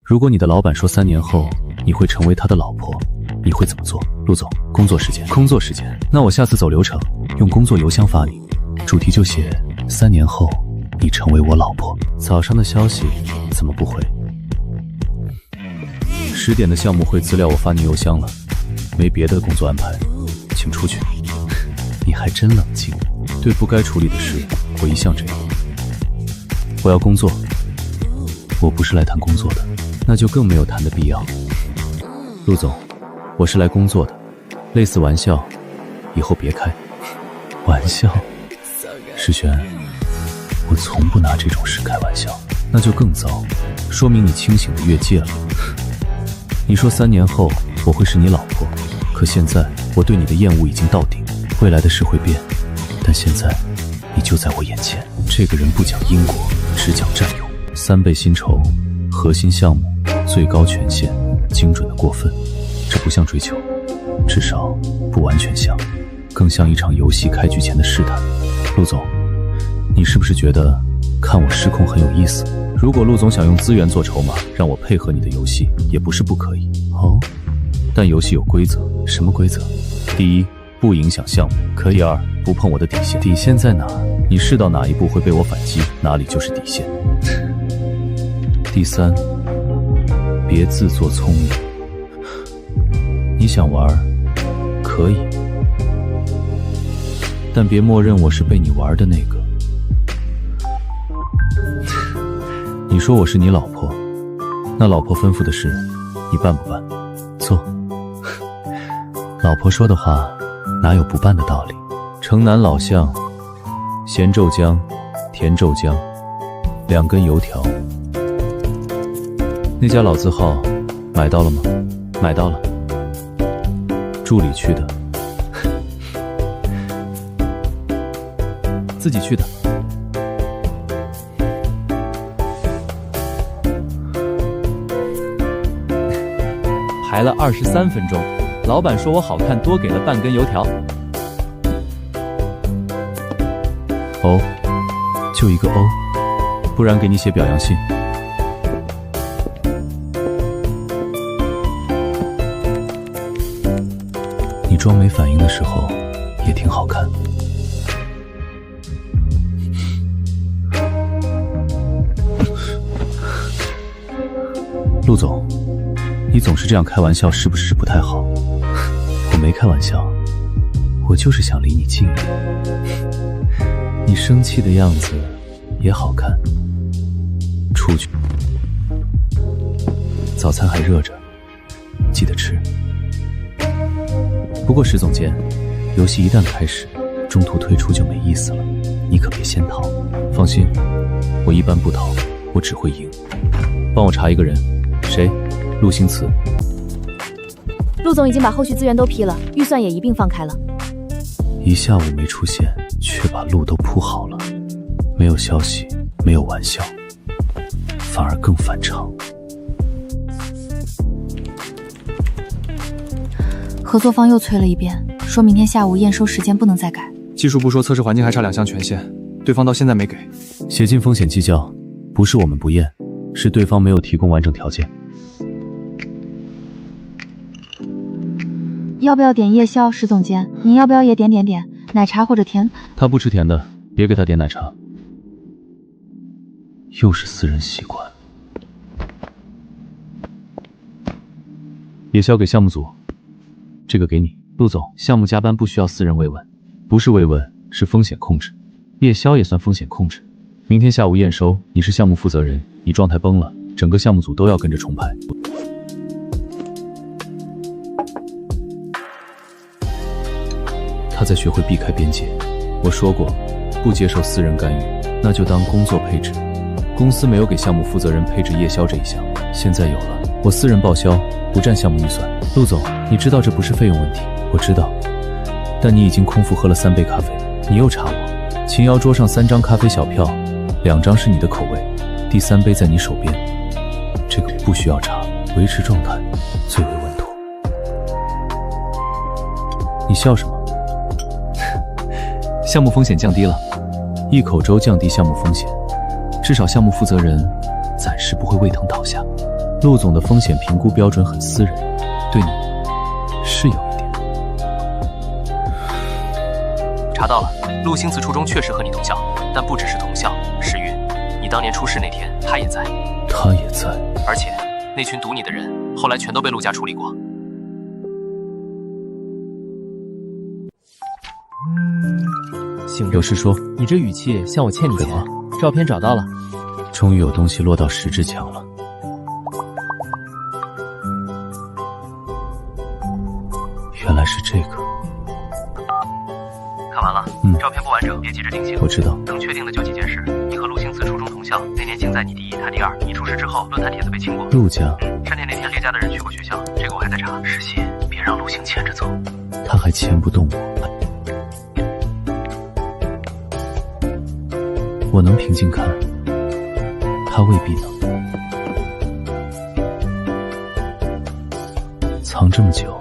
如果你的老板说3年后你会成为他的老婆，你会怎么做？陆总，工作时间。工作时间，那我下次走流程，用工作邮箱发你，主题就写3年后你成为我老婆。早上的消息怎么不回？10点的项目会资料我发你邮箱了，没别的工作安排，请出去。你还真冷静，对不该处理的事我一向这样。我要工作，我不是来谈工作的，那就更没有谈的必要。陆总，我是来工作的，类似玩笑以后别开。玩笑？世璇，我从不拿这种事开玩笑。那就更糟，说明你清醒的越界了。你说3年后我会是你老婆，可现在我对你的厌恶已经到顶。未来的事会变，但现在你就在我眼前。这个人不讲因果，只讲占有。3倍薪酬，核心项目，最高权限，精准的过分。这不像追求，至少不完全像，更像一场游戏开局前的试探。陆总，你是不是觉得看我失控很有意思？如果陆总想用资源做筹码，让我配合你的游戏，也不是不可以。哦，但游戏有规则。什么规则？第一，不影响项目，可以；2，不碰我的底线。底线在哪？你试到哪一步会被我反击，哪里就是底线。第3，别自作聪明。你想玩，可以，但别默认我是被你玩的那个。你说我是你老婆，那老婆吩咐的事，你办不办？做。老婆说的话，哪有不办的道理？城南老巷，咸豆浆，甜豆浆，2根油条。那家老字号买到了吗？买到了。助理去的。自己去的。排了23分钟，老板说我好看，多给了半根油条。哦，就一个哦，不然给你写表扬信。你装没反应的时候也挺好看。陆总，你总是这样开玩笑，是不是不太好？我没开玩笑，我就是想离你近一点。你生气的样子也好看。出去，早餐还热着，记得吃。不过石总监，游戏一旦开始，中途退出就没意思了，你可别先逃。放心，我一般不逃，我只会赢。帮我查一个人。谁？陆星慈。陆总已经把后续资源都批了，预算也一并放开了。一下午没出现，却把路都铺好了，没有消息，没有玩笑，反而更反常。合作方又催了一遍，说明天下午验收时间不能再改。技术部说测试环境还差2项权限，对方到现在没给。写进风险计较，不是我们不验，是对方没有提供完整条件。要不要点夜宵，石总监？您要不要也点奶茶或者甜？他不吃甜的，别给他点奶茶。又是私人习惯。夜宵给项目组，这个给你。陆总，项目加班不需要私人慰问。不是慰问，是风险控制。夜宵也算风险控制。明天下午验收，你是项目负责人，你状态崩了，整个项目组都要跟着重排。他在学会避开边界。我说过，不接受私人干预，那就当工作配置。公司没有给项目负责人配置夜宵这一项，现在有了，我私人报销，不占项目预算。陆总，你知道这不是费用问题，我知道，但你已经空腹喝了3杯咖啡，你又查我。秦瑶桌上3张咖啡小票，2张是你的口味，第3杯在你手边，这个不需要查，维持状态最为稳妥。你笑什么？项目风险降低了，一口粥降低项目风险，至少项目负责人暂时不会胃疼倒下。陆总的风险评估标准很私人，对你是有一点。查到了，陆星祠初中确实和你同校，但不只是同校。石玉，你当年出事那天，他也在。他也在。而且，那群堵你的人，后来全都被陆家处理过。有事说。你这语气像我欠你钱。照片找到了，终于有东西落到石之墙了。原来是这个。看完了，照片不完整，别急着定性。我知道。能确定的就几件事：你和陆星祠初中同校，那年竞赛你第一，他第二。你出事之后，论坛帖子被清过。陆家。山田那天列家的人去过学校，这个我还在查。石溪，别让陆星牵着走。他还牵不动我。我能平静看，他未必能。藏这么久，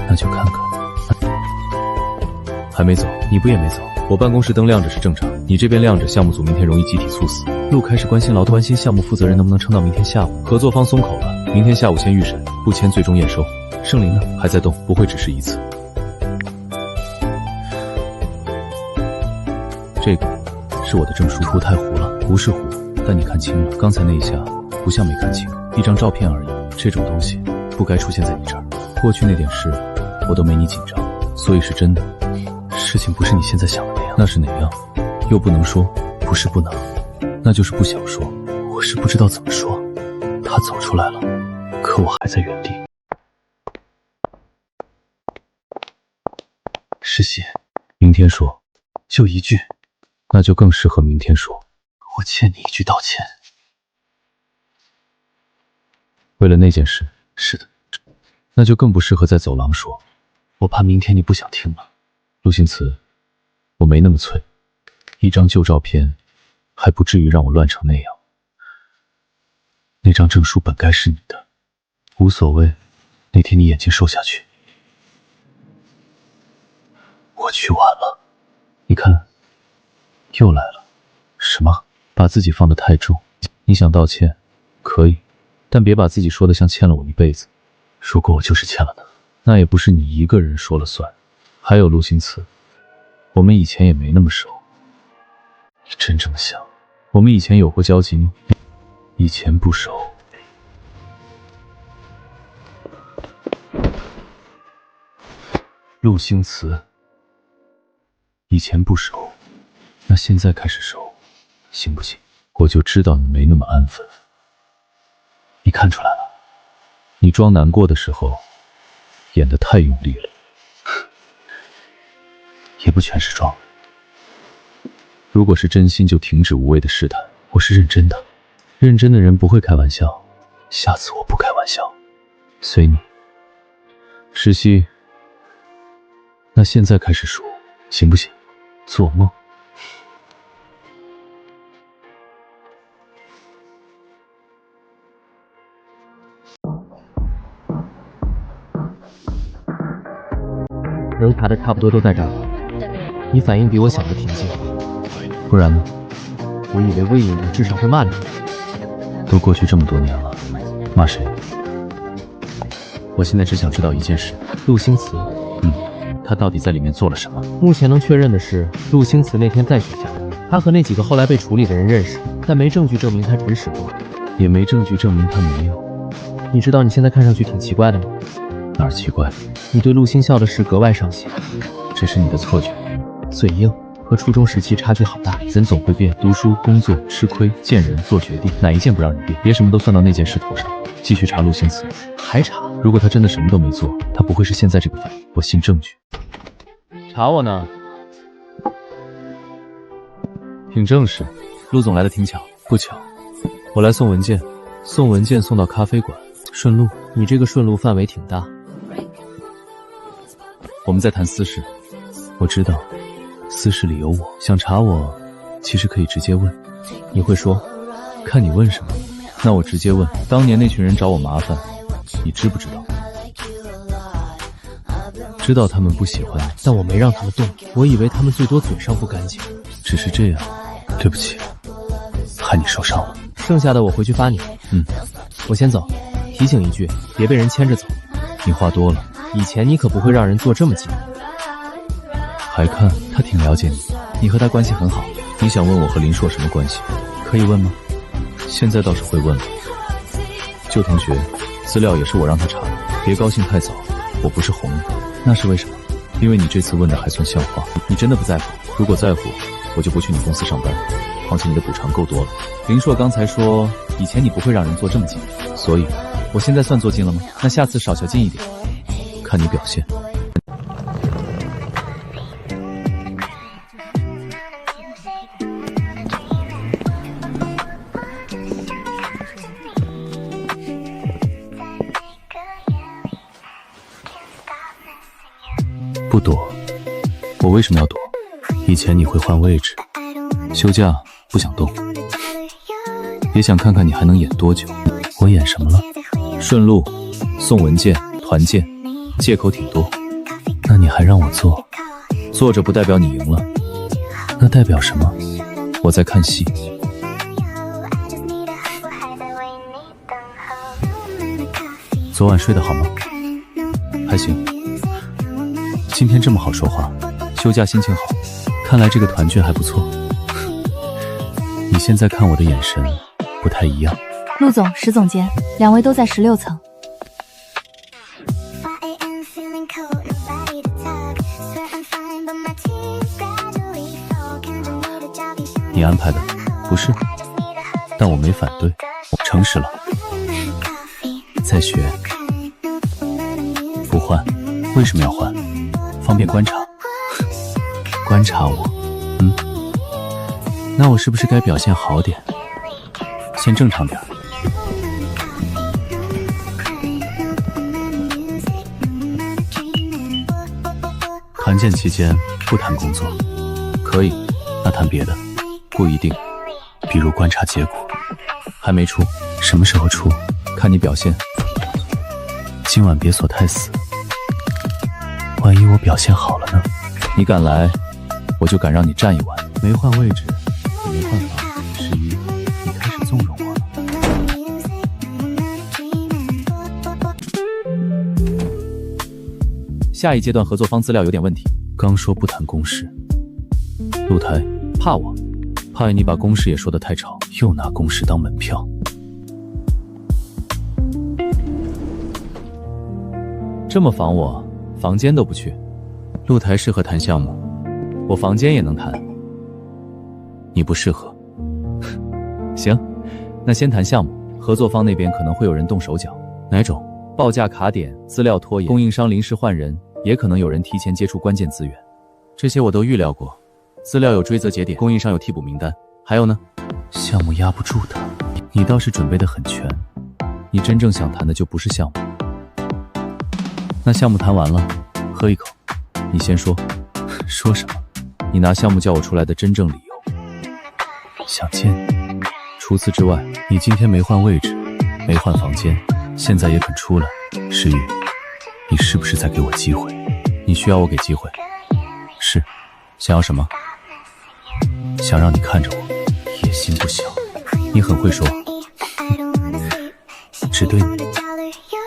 那就看看。还没走，你不也没走？我办公室灯亮着是正常，你这边亮着，项目组明天容易集体猝死。陆开始关心劳动，关心项目负责人能不能撑到明天下午。合作方松口了，明天下午签预审，不签最终验收。盛林呢？还在动，不会只是一次。这个是我的证书，图太糊了，不是糊，但你看清了。刚才那一下不像没看清，一张照片而已。这种东西不该出现在你这儿。过去那点事我都没你紧张，所以是真的。事情不是你现在想的那样，那是哪样？又不能说，不是不能，那就是不想说。我是不知道怎么说。他走出来了，可我还在原地。石溪，明天说，就一句。那就更适合明天说。我欠你一句道歉。为了那件事，是的，那就更不适合在走廊说。我怕明天你不想听了。陆星祠，我没那么脆，一张旧照片还不至于让我乱成那样。那张证书本该是你的，无所谓。那天你眼睛瘦下去，我去晚了。你看。又来了，什么？把自己放得太重。你想道歉，可以，但别把自己说得像欠了我一辈子。如果我就是欠了呢？那也不是你一个人说了算。还有陆星祠，我们以前也没那么熟。你真这么想？我们以前有过交集吗？以前不熟。陆星祠，以前不熟。那现在开始熟，行不行？我就知道你没那么安分。你看出来了，你装难过的时候，演得太用力了。也不全是装。如果是真心，就停止无谓的试探。我是认真的，认真的人不会开玩笑。下次我不开玩笑，随你。石溪，那现在开始数，行不行？做梦。人查的差不多都在这儿了，你反应比我想的平静。不然呢？我以为魏影至少会骂你。都过去这么多年了，骂谁？我现在只想知道一件事：陆星祠，他到底在里面做了什么？目前能确认的是，陆星祠那天在学校，他和那几个后来被处理的人认识，但没证据证明他指使过，也没证据证明他没有。你知道你现在看上去挺奇怪的吗？哪儿奇怪？你对陆星校的事格外上心。这是你的错觉。嘴硬，和初中时期差距好大。人总会变，读书、工作、吃亏、见人、做决定，哪一件不让人变？别什么都算到那件事头上。继续查陆星祠。还查？如果他真的什么都没做，他不会是现在这个反应。我信证据。查我呢？挺正式。陆总来的挺巧。不巧，我来送文件，送文件送到咖啡馆，顺路。你这个顺路范围挺大。我们在谈私事。我知道，私事里有我。想查我，其实可以直接问。你会说？看你问什么。那我直接问，当年那群人找我麻烦，你知不知道？知道他们不喜欢，但我没让他们动。我以为他们最多嘴上不干净。只是这样，对不起，害你受伤了。剩下的我回去发你。我先走，提醒一句，别被人牵着走。你话多了，以前你可不会让人坐这么近。还看他挺了解你，你和他关系很好。你想问我和林硕什么关系？可以问吗？现在倒是会问了。旧同学，资料也是我让他查的，别高兴太早，我不是哄你。那是为什么？因为你这次问的还算像话。你真的不在乎？如果在乎，我就不去你公司上班。况且你的补偿够多了。林硕刚才说，以前你不会让人坐这么近，所以我现在算坐近了吗？那下次少较近一点，看你表现。不躲，我为什么要躲？以前你会换位置，休假不想动，也想看看你还能演多久。我演什么了？顺路送文件、团建，借口挺多。那你还让我做？坐着不代表你赢了，那代表什么？我在看戏。昨晚睡得好吗？还行。今天这么好说话，休假心情好，看来这个团聚还不错。你现在看我的眼神不太一样。陆总、石总监，两位都在16层。你安排的？不是，但我没反对，诚实了。再学。不换，为什么要换？方便观察。观察我？那我是不是该表现好点？先正常点。团建期间不谈工作，可以，那谈别的，不一定，比如观察结果。还没出，什么时候出？看你表现。今晚别锁太死，万一我表现好了呢？你敢来，我就敢让你站一晚。没换位置，也没换房。11，你开始纵容我了。下一阶段合作方资料有点问题。刚说不谈公事，露台怕我，怕你把公事也说得太吵，又拿公事当门票。这么防我，房间都不去。露台适合谈项目，我房间也能谈。你不适合。行，那先谈项目。合作方那边可能会有人动手脚。哪种？报价卡点、资料拖延、供应商临时换人，也可能有人提前接触关键资源。这些我都预料过。资料有追责节点，供应商有替补名单。还有呢？项目压不住他。你倒是准备得很全。你真正想谈的就不是项目。那项目谈完了，喝一口。你先说。说什么？你拿项目叫我出来的真正理由。想见你。除此之外，你今天没换位置，没换房间，现在也肯出来。石宇，你是不是在给我机会？你需要我给机会？是。想要什么？想让你看着我，野心不小。你很会说。只对你。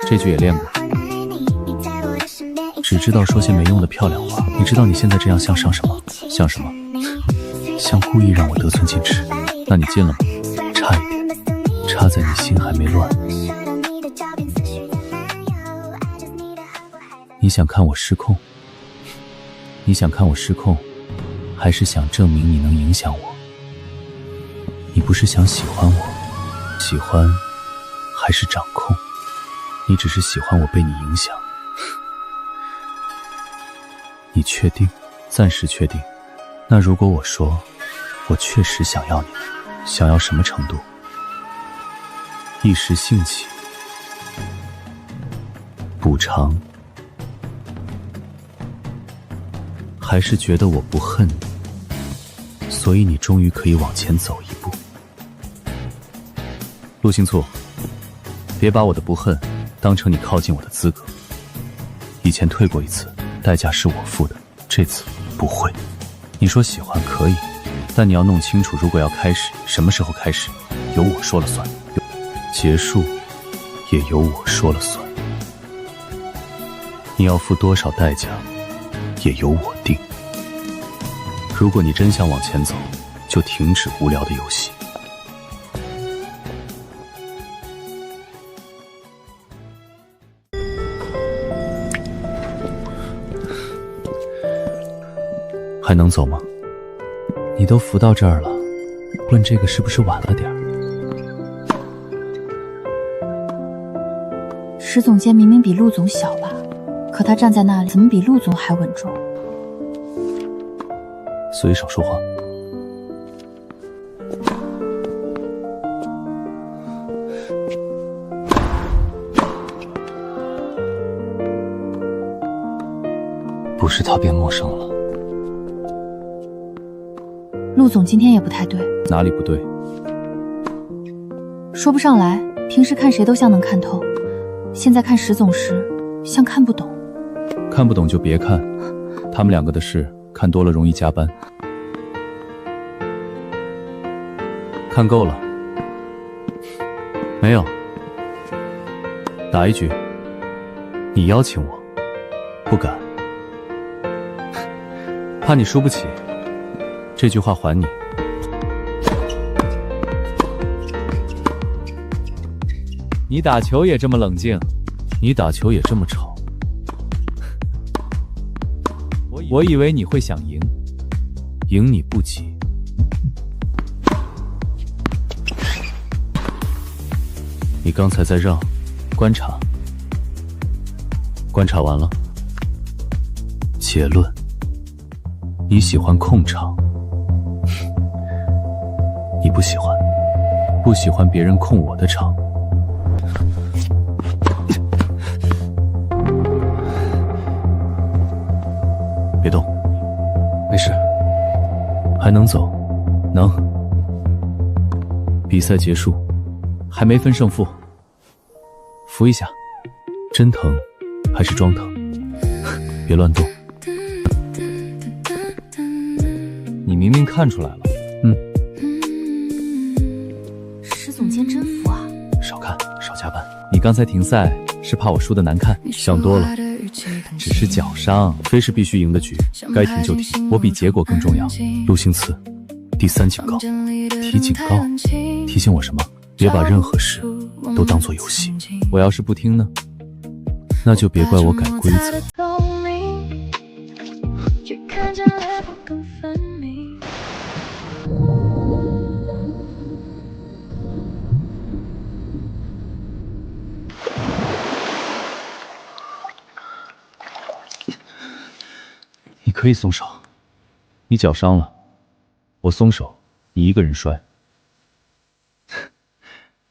这句也练过。只知道说些没用的漂亮话。你知道你现在这样像上什么？像什么？像故意让我得寸进尺。那你进了吗？差一点，差在你心还没乱。你想看我失控？你想看我失控，还是想证明你能影响我？你不是想喜欢我，喜欢还是掌控？你只是喜欢我被你影响。你确定？暂时确定。那如果我说我确实想要你，想要什么程度？一时兴起，补偿，还是觉得我不恨你，所以你终于可以往前走一步？陆星簇，别把我的不恨当成你靠近我的资格。以前退过一次，代价是我付的，这次不会。你说喜欢可以，但你要弄清楚，如果要开始，什么时候开始，由我说了算。结束也由我说了算。你要付多少代价，也由我定。如果你真想往前走，就停止无聊的游戏。还能走吗？你都扶到这儿了，问这个是不是晚了点儿？石总监明明比陆总小吧，可他站在那里，怎么比陆总还稳重？所以少说话。不是他变陌生了。陆总今天也不太对。哪里不对？说不上来，平时看谁都像能看透，现在看石总时像看不懂。看不懂就别看，他们两个的事看多了容易加班。看够了？没有。打一局。你邀请我，不敢，怕你输不起。这句话还你。你打球也这么冷静，你打球也这么吵。我以为你会想赢，赢你不急。你刚才在让，观察，观察完了，结论，你喜欢控场。你不喜欢，不喜欢别人控我的场。别动。没事。还能走？能。比赛结束，还没分胜负。扶一下。真疼还是装疼？别乱动。你明明看出来了。石总监真服啊。少看少加班。你刚才停赛是怕我输得难看，想多了。只是脚伤，非是必须赢的局，该停就停。我比结果更重要。陆星辞，第3警告。提警告？提醒我什么？别把任何事都当作游戏。我要是不听呢？那就别怪我改规则。你可以松手，你脚伤了，我松手，你一个人摔，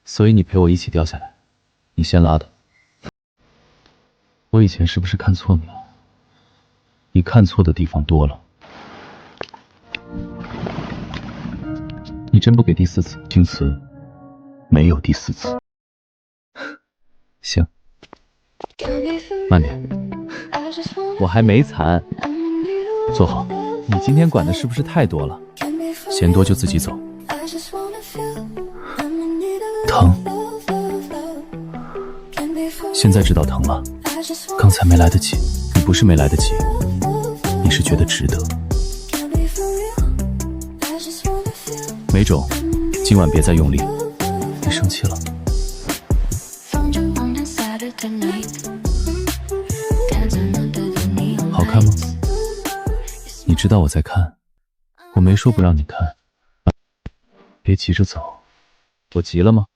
所以你陪我一起掉下来，你先拉的。我以前是不是看错你了？你看错的地方多了。你真不给第4次？青瓷，没有第4次。行，慢点，我还没残。坐好。你今天管的是不是太多了？嫌多就自己走。疼，现在知道疼了。刚才没来得及。你不是没来得及，你是觉得值得。没种，今晚别再用力。你生气了？好看吗？你知道我在看，我没说不让你看。别急着走。我急了吗？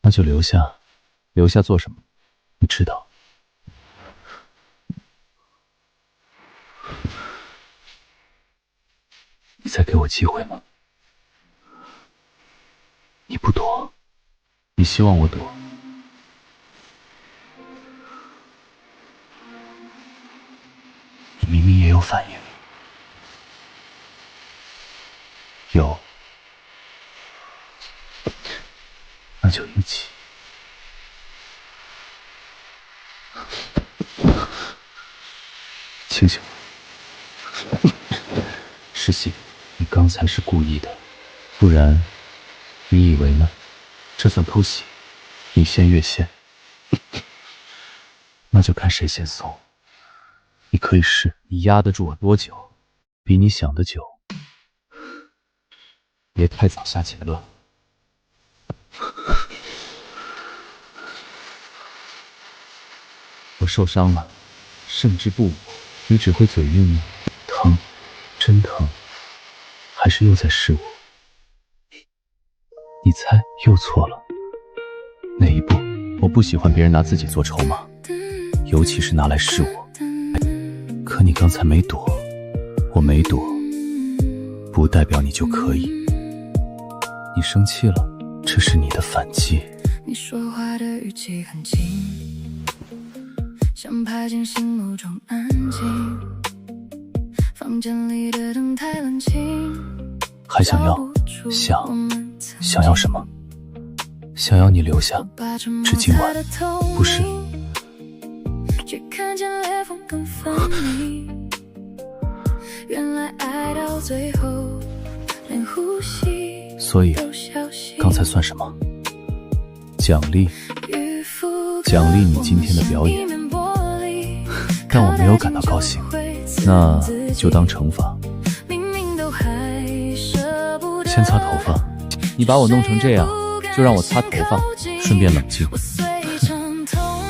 那就留下。留下做什么？你知道。你再给我机会吗？你不躲，你希望我躲。你明明也有反应。有。那就一起。清醒。石溪，你刚才是故意的，不然你以为呢？这算偷袭，你先越线，那就看谁先松。你可以试，你压得住我多久？比你想的久。别太早下结论。我受伤了，胜之不武。你只会嘴硬吗？疼，真疼，还是又在试我？你猜，又错了。哪一步？我不喜欢别人拿自己做筹码，尤其是拿来试我。可你刚才没躲，我没躲，不代表你就可以。你生气了，这是你的反击。你说话的语气很轻，想拍进心目中安静。房间里的灯太冷清，还想要？想要什么？想要你留下，至今晚。不是。却看见裂缝更分明。原来爱到最后，连呼吸。所以，刚才算什么？奖励你今天的表演，但我没有感到高兴，那就当惩罚。先擦头发，你把我弄成这样，就让我擦头发，顺便冷静。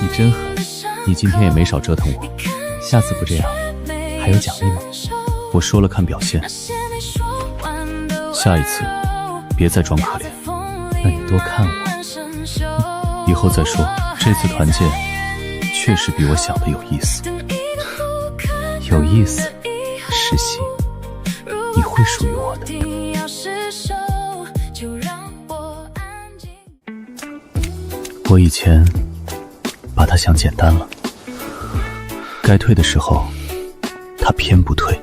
你真狠，你今天也没少折腾我，下次不这样，还有奖励吗？我说了看表现，下一次别再装可怜。那你多看我，以后再说。这次团建确实比我想的有意思。有意思？实习，你会属于我的。我以前把他想简单了，该退的时候他偏不退。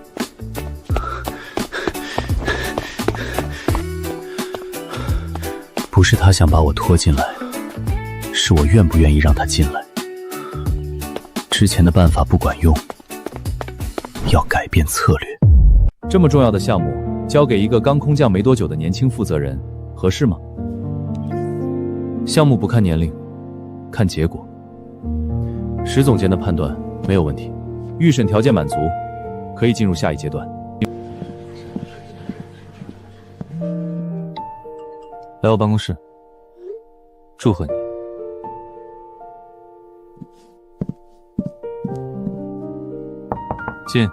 不是他想把我拖进来，是我愿不愿意让他进来。之前的办法不管用，要改变策略。这么重要的项目交给一个刚空降没多久的年轻负责人，合适吗？项目不看年龄，看结果。石总监的判断没有问题，预审条件满足，可以进入下一阶段。来我办公室，祝贺你。进。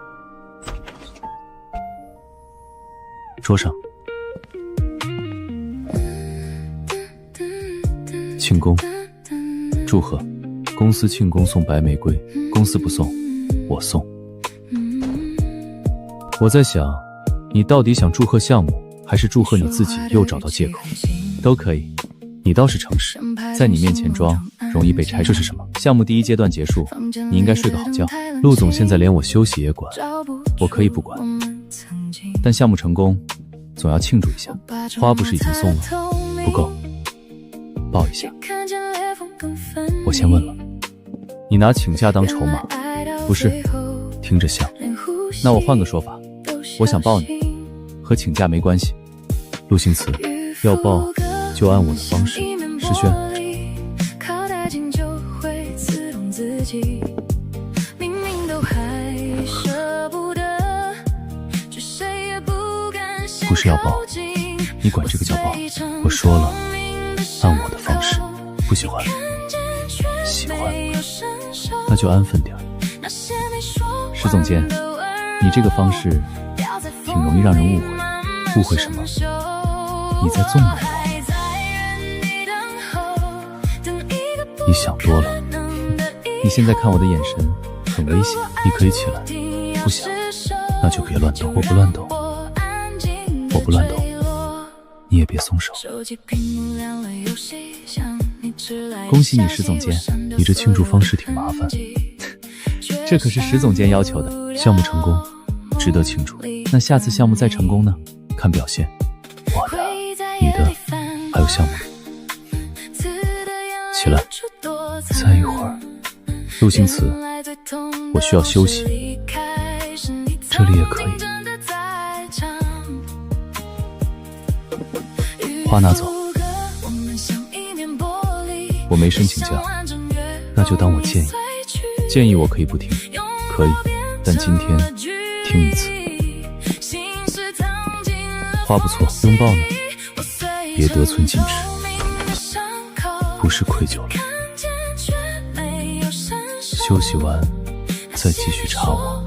桌上。庆功，祝贺，公司庆功送白玫瑰，公司不送，我送。我在想，你到底想祝贺项目，还是祝贺你自己又找到借口？都可以。你倒是诚实，在你面前装容易被拆。这是什么？项目第一阶段结束，你应该睡个好觉。陆总现在连我休息也管，我可以不管，但项目成功总要庆祝一下。花不是已经送了，不够，抱一下。我先问了，你拿请假当筹码？不是，听着像。那我换个说法，我想抱你，和请假没关系。陆星驰，要抱就按我的方式。诗轩，不是要抱，你管这个叫抱？我说了，按我的方式。不喜欢？喜欢，那就安分点。石总监，你这个方式挺容易让人误会。误会什么？你在纵容我。你想多了。你现在看我的眼神很危险。你可以起来。不想，那就别乱动。我不乱动，我不乱动，你也别松手。恭喜你，石总监，你这庆祝方式挺麻烦。这可是石总监要求的。项目成功，值得庆祝。那下次项目再成功呢？看表现。我的、你的，还有项目。起来，再一会儿。陆星驰，我需要休息。这里也可以。花拿走。我没申请假，那就当我建议。建议我可以不听，可以，但今天听一次。花不错，拥抱呢？别得寸进尺，不是愧疚了。休息完再继续查我。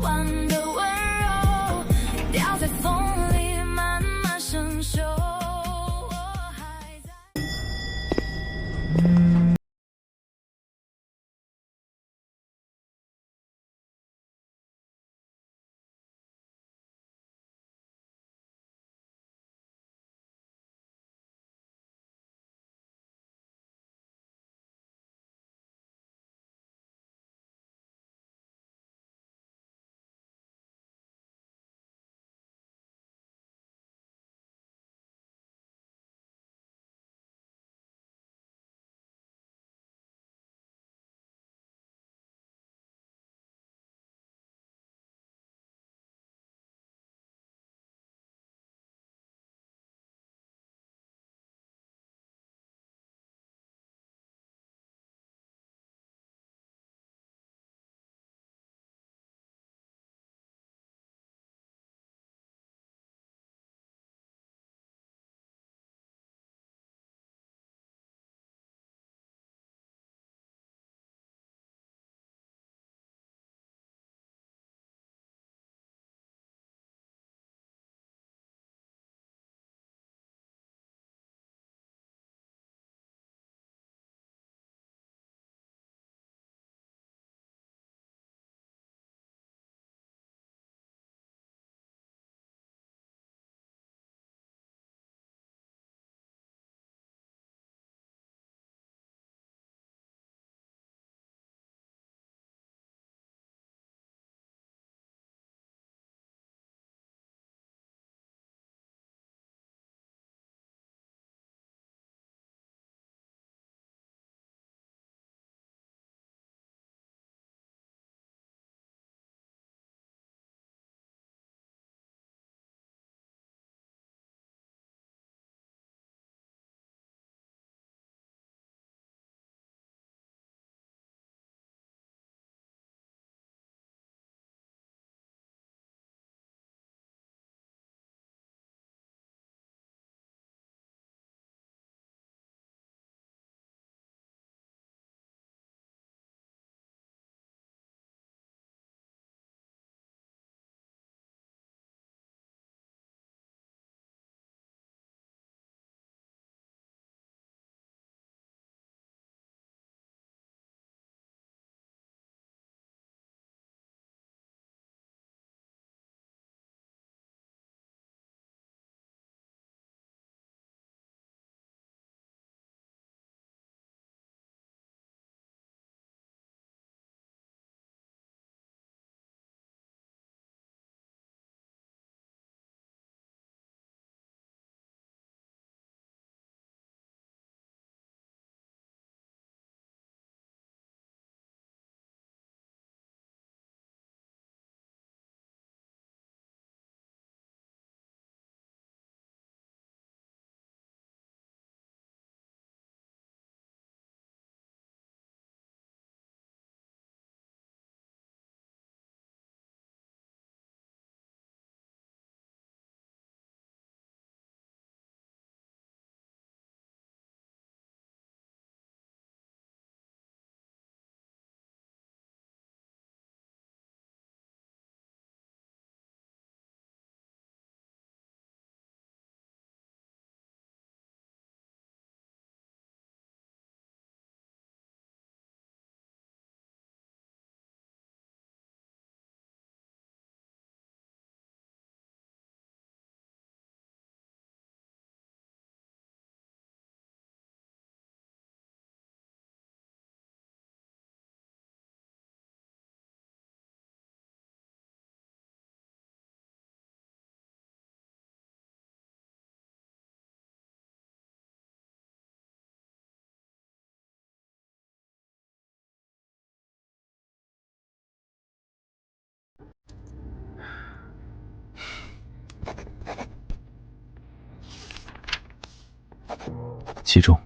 其中，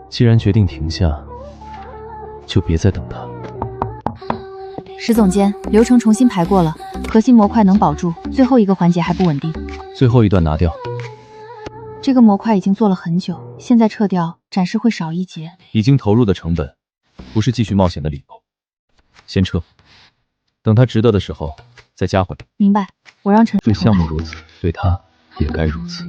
既然决定停下，就别再等他。石总监，流程重新排过了，核心模块能保住，最后一个环节还不稳定。最后一段拿掉。这个模块已经做了很久，现在撤掉，展示会少一截。已经投入的成本，不是继续冒险的理由。先撤，等他值得的时候再加回来。明白，我让陈对项目如此，对他也该如此。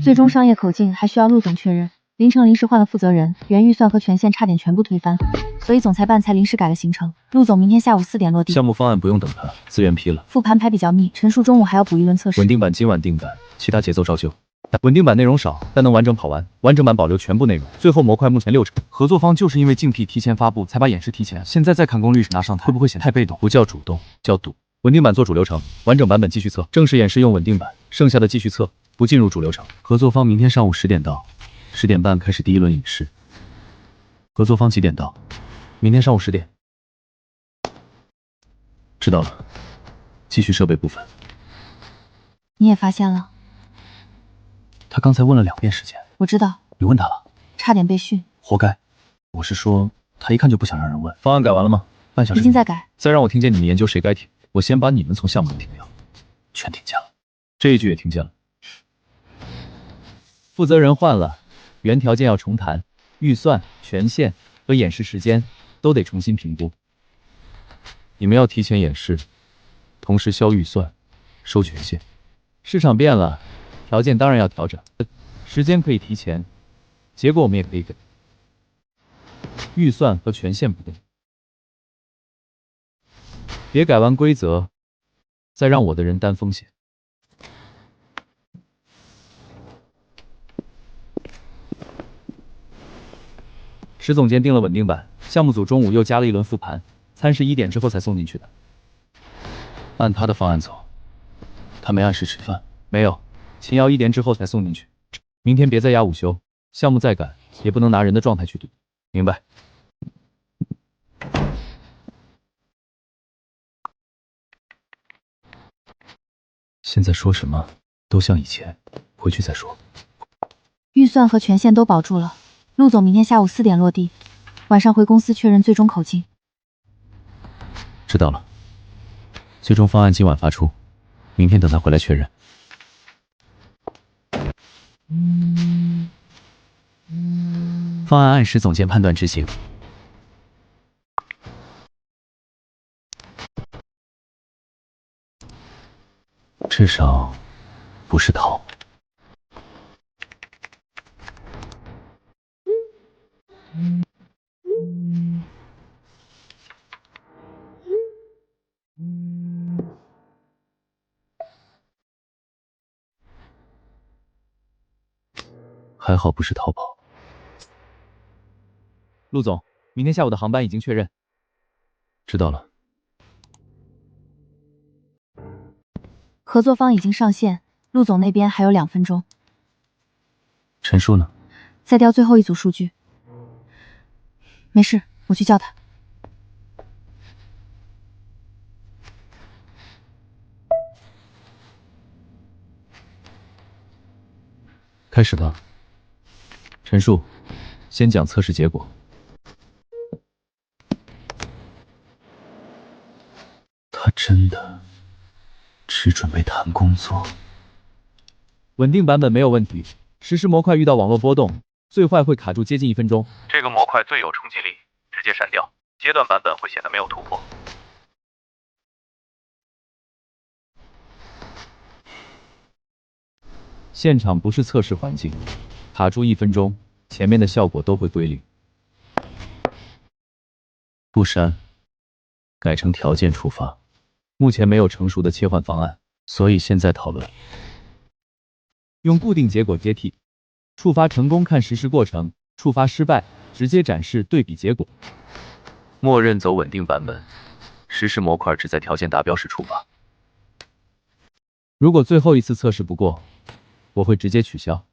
最终商业口径还需要陆总确认。凌晨临时换了负责人，原预算和权限差点全部推翻，所以总裁办才临时改了行程。陆总明天下午4点落地。项目方案不用等他，资源批了。复盘排比较密，陈述中午还要补一轮测试。稳定版今晚定版，其他节奏照旧。稳定版内容少，但能完整跑完。完整版保留全部内容。最后模块目前60%。合作方就是因为竞聘提前发布，才把演示提前。现在再看功率拿上台，会不会显太被动？不叫主动，叫赌。稳定版做主流程，完整版本继续测。正式演示用稳定版，剩下的继续测，不进入主流程。合作方明天上午10点到，10点半开始第一轮演示。合作方几点到？明天上午10点。知道了，继续设备部分。你也发现了？他刚才问了2遍时间。我知道。你问他了？差点被训。活该。我是说，他一看就不想让人问。方案改完了吗？半小时。已经在改。再让我听见你们研究谁该停，我先把你们从项目里停掉。全听见了。这一句也听见了。负责人换了，原条件要重谈，预算、权限和演示时间都得重新评估。你们要提前演示，同时消预算、收权限。市场变了，条件当然要调整，时间可以提前，结果我们也可以给。预算和权限不动，别改完规则，再让我的人担风险。石总监定了稳定版，项目组中午又加了一轮复盘，餐是1点之后才送进去的。按他的方案走，他没按时吃饭。没有，秦瑶1点之后才送进去。明天别再压午休，项目再赶也不能拿人的状态去赌。明白？现在说什么都像以前，回去再说。预算和权限都保住了。陆总明天下午4点落地，晚上回公司确认最终口径。知道了。最终方案今晚发出，明天等他回来确认。方案按石总监判断执行。至少不是逃。还好不是逃跑。陆总，明天下午的航班已经确认。知道了。合作方已经上线，陆总那边还有2分钟。陈述呢？再调最后一组数据。没事，我去叫他。开始吧。陈述，先讲测试结果。他真的只准备谈工作？稳定版本没有问题，实时模块遇到网络波动，最坏会卡住接近1分钟。这个模块最有冲击力，直接删掉。阶段版本会显得没有突破。现场不是测试环境，卡住1分钟，前面的效果都会归零。不删，改成条件触发。目前没有成熟的切换方案，所以现在讨论。用固定结果接替，触发成功看实时过程，触发失败直接展示对比结果。默认走稳定版本，实时模块只在条件达标时触发。如果最后一次测试不过，我会直接取消。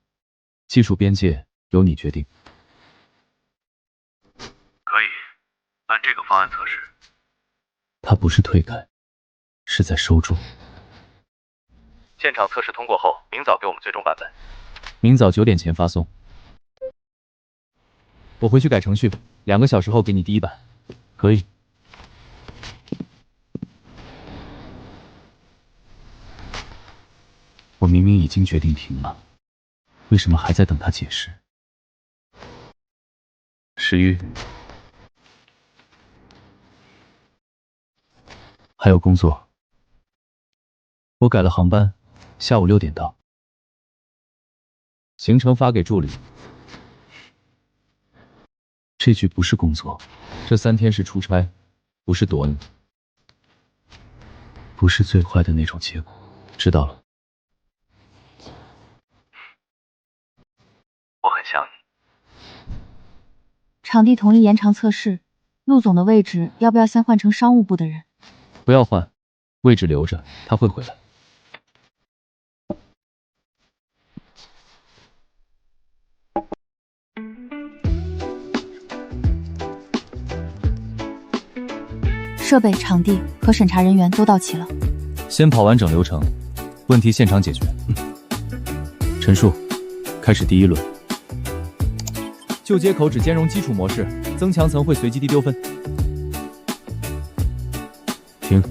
技术边界由你决定。可以，按这个方案测试。他不是退改，是在收住。现场测试通过后，明早给我们最终版本。明早9点前发送。我回去改程序， 2个小时后给你第一版。可以。我明明已经决定停了，为什么还在等他解释？石玉，还有工作。我改了航班，下午6点到。行程发给助理。这句不是工作，这3天是出差，不是躲你。不是最坏的那种结果。知道了。我很想你。场地同意延长测试，陆总的位置要不要先换成商务部的人？不要换，位置留着，他会回来。设备、场地和审查人员都到齐了。先跑完整流程，问题现场解决。陈述，开始第1轮。旧接口只兼容基础模式，增强层会随机地丢分。停，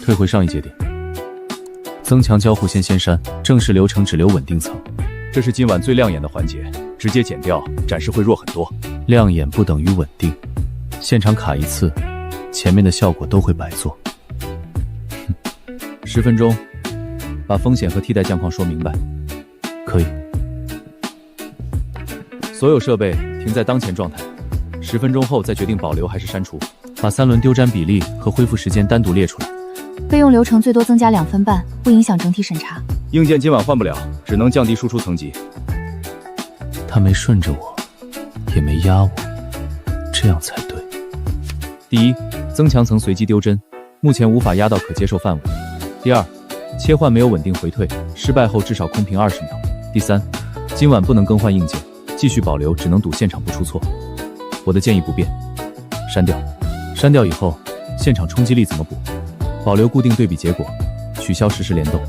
退回上一节点。增强交互先删，正式流程只留稳定层。这是今晚最亮眼的环节，直接剪掉，展示会弱很多。亮眼不等于稳定，现场卡一次，前面的效果都会白做。10分钟，把风险和替代酱框说明白。可以。所有设备停在当前状态，10分钟后再决定保留还是删除。把3轮丢粘比例和恢复时间单独列出来。备用流程最多增加2分半，不影响整体审查。硬件今晚换不了，只能降低输出层级。他没顺着我，也没压我，这样才对。第一，增强层随机丢帧，目前无法压到可接受范围。第二，切换没有稳定回退，失败后至少空屏20秒。第三，今晚不能更换硬件，继续保留只能赌现场不出错。我的建议不变，删掉。删掉以后，现场冲击力怎么补？保留固定对比结果，取消实时联动，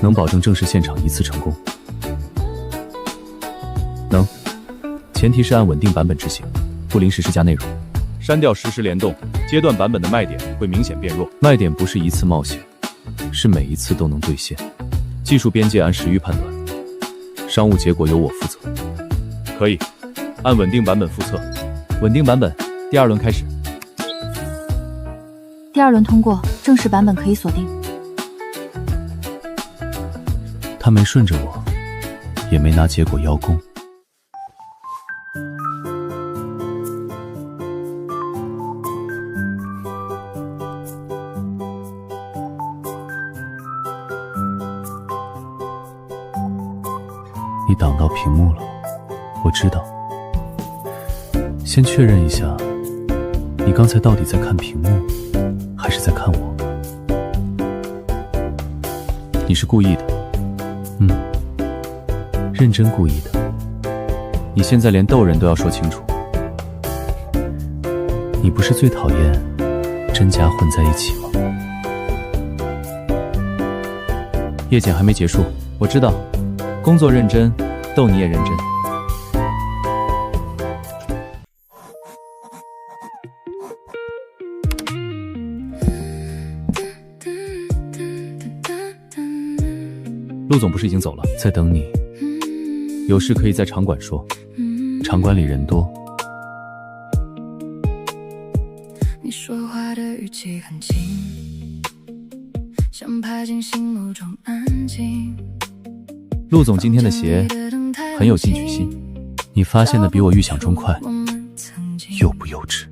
能保证正式现场一次成功。能，前提是按稳定版本执行，不临时施加内容。删掉实时联动，阶段版本的卖点会明显变弱。卖点不是一次冒险，是每一次都能兑现。技术边界按时域判断，商务结果由我负责。可以，按稳定版本复测。稳定版本，第2轮开始。第2轮通过，正式版本可以锁定。他没顺着我，也没拿结果邀功。你挡到屏幕了，我知道。先确认一下，你刚才到底在看屏幕，还是在看我？你是故意的。认真故意的。你现在连逗人都要说清楚。你不是最讨厌真假混在一起吗？夜检还没结束，我知道，工作认真，逗你也认真。陆总不是已经走了，在等你。有事可以在场馆说，场馆里人多。你说话的语气很轻，想拍进心目中安静。陆总今天的鞋很有进取心，你发现的比我预想中快，幼不幼稚？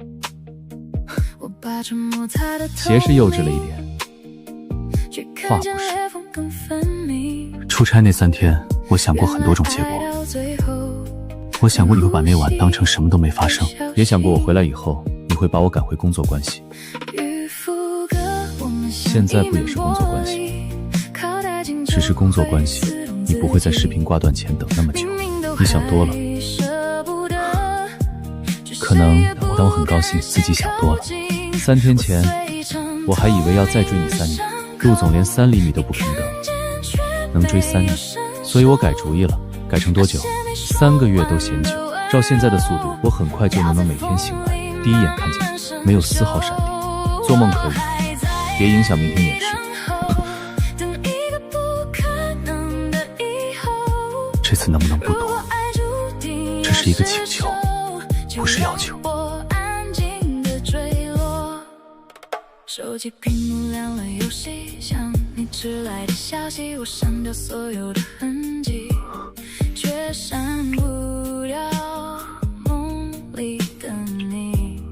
鞋是幼稚了一点，话不是。出差那3天，我想过很多种结果。我想过你会把那晚当成什么都没发生，也想过我回来以后，你会把我赶回工作关系。现在不也是工作关系？只是工作关系，你不会在视频挂断前等那么久。你想多了。可能当我很高兴，自己想多了。3天前，我还以为要再追你3年，陆总连3厘米都不肯等，能追3年，所以我改主意了，改成多久？3个月都嫌久。照现在的速度，我很快就能每天醒来，第一眼看见你，没有丝毫闪电。做梦可以，别影响明天演示。这次能不能不躲？这是一个请求，不是要求。手机屏幕亮了，游戏像你迟来的消息，我删掉所有的痕迹，却删不掉梦里的你。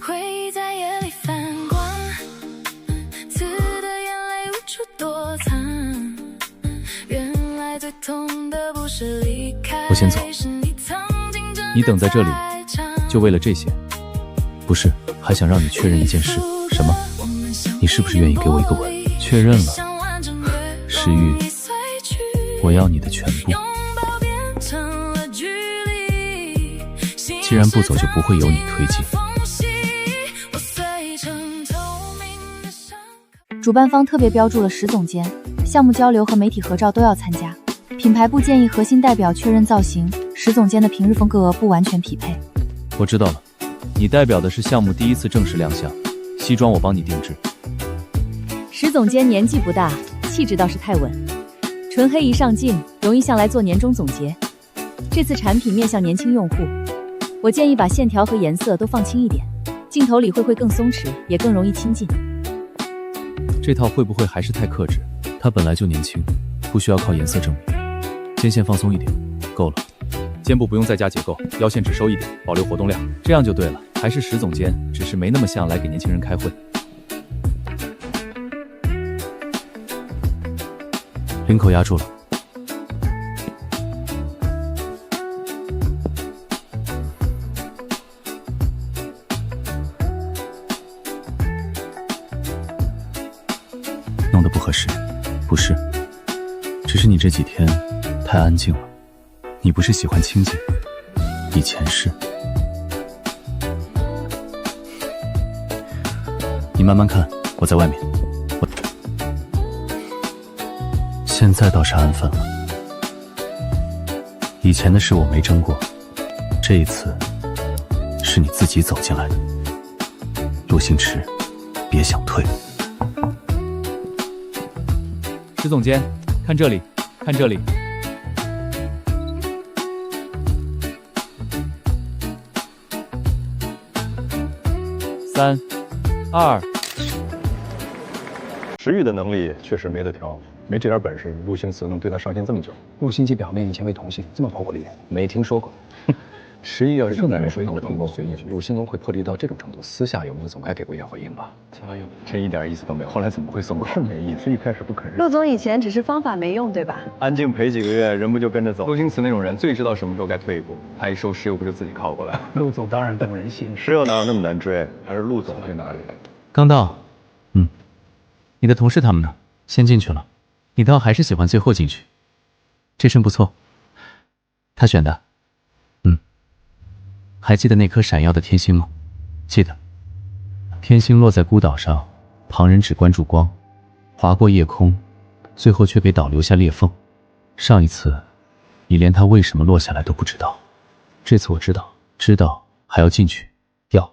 回忆在夜里翻滚，刺的眼泪无处躲藏。原来最痛的不是离开，我先走。你等在这里，就为了这些？不是，还想让你确认一件事。什么？你是不是愿意给我一个吻？确认了。石玉，我要你的全部。既然不走，就不会有你推进。主办方特别标注了石总监，项目交流和媒体合照都要参加。品牌部建议核心代表确认造型，石总监的平日风格不完全匹配。我知道了，你代表的是项目第一次正式亮相，西装我帮你定制。石总监年纪不大，气质倒是太稳，纯黑一上镜，容易向来做年终总结。这次产品面向年轻用户，我建议把线条和颜色都放轻一点，镜头里会更松弛，也更容易亲近。这套会不会还是太克制？他本来就年轻，不需要靠颜色证明。肩线放松一点，够了。肩部不用再加结构，腰线只收一点，保留活动量，这样就对了。还是石总监，只是没那么像来给年轻人开会。领口压住了。弄得不合适？不是，只是你这几天太安静了。你不是喜欢清静，以前是。你慢慢看，我在外面。现在倒是安分了。以前的事我没争过，这一次是你自己走进来的。陆星驰，别想退。石总监，看这里，看这里。3、2。石玉的能力确实没得挑，没这点本事，陆星驰能对他上线这么久。陆星奇表妹以前为同性这么跑火力，没听说过。石玉要是正男人说的成功随意，陆星龙会破例到这种程度，私下有没有总该给过一点回应吧？加油！这一点意思都没有，后来怎么会送过？是没意思，一开始不肯认。陆总以前只是方法没用，对吧？安静陪几个月，人不就跟着走？陆星驰那种人最知道什么时候该退一步，他一收拾又不就自己靠过来？陆总当然懂人心，石油哪有那么难追？还是陆总去哪里？刚到。你的同事他们呢？先进去了，你倒还是喜欢最后进去。这身不错，他选的。还记得那颗闪耀的天星吗？记得。天星落在孤岛上，旁人只关注光，划过夜空，最后却给岛留下裂缝。上一次，你连它为什么落下来都不知道。这次我知道，知道还要进去，要。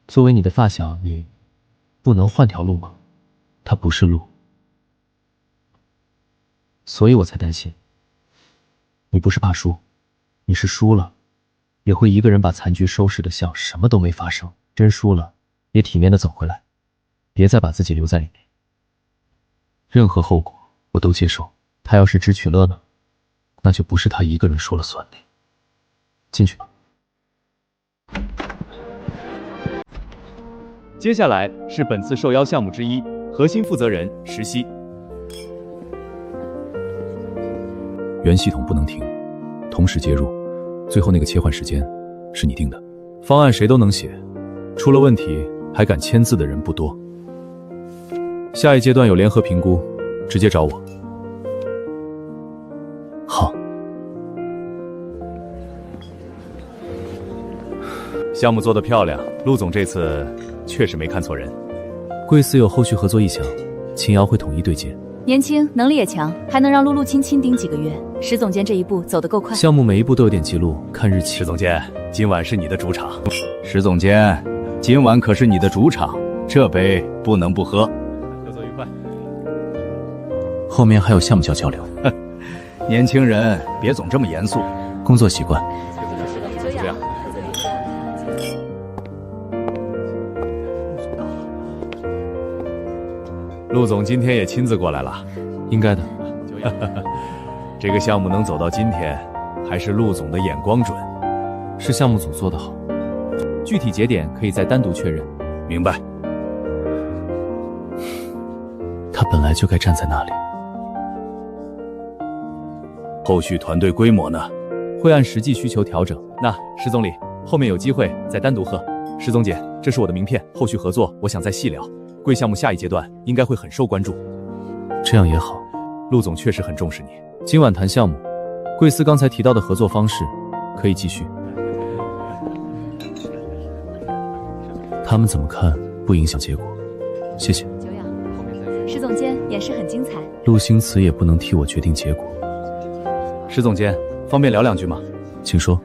作为你的发小，你不能换条路吗？它不是路，所以我才担心。你不是怕输，你是输了，也会一个人把残局收拾得像什么都没发生。真输了，也体面的走回来，别再把自己留在里面。任何后果我都接受。他要是只取乐呢，那就不是他一个人说了算的。进去。接下来是本次受邀项目之一，核心负责人石溪。原系统不能停，同时接入，最后那个切换时间是你定的。方案谁都能写，出了问题还敢签字的人不多。下一阶段有联合评估，直接找我。好。项目做得漂亮，陆总这次确实没看错人。贵司有后续合作意向，秦瑶会统一对接。年轻，能力也强，还能让陆青盯几个月。石总监这一步走得够快。项目每一步都有点记录，看日期。石总监，今晚是你的主场。石总监，今晚可是你的主场，这杯不能不喝。合作愉快。后面还有项目要交流。年轻人别总这么严肃，工作习惯。就这样。陆总今天也亲自过来了，应该的。这个项目能走到今天，还是陆总的眼光准，是项目组做得好。具体节点可以再单独确认。明白。他本来就该站在那里。后续团队规模呢？会按实际需求调整。那石总理，后面有机会再单独喝。石总监，这是我的名片，后续合作我想再细聊。贵项目下一阶段应该会很受关注。这样也好，陆总确实很重视你。今晚谈项目，贵司刚才提到的合作方式可以继续。他们怎么看不影响结果。谢谢。久仰。石总监演示很精彩。陆星辞也不能替我决定结果。石总监，方便聊两句吗？请说。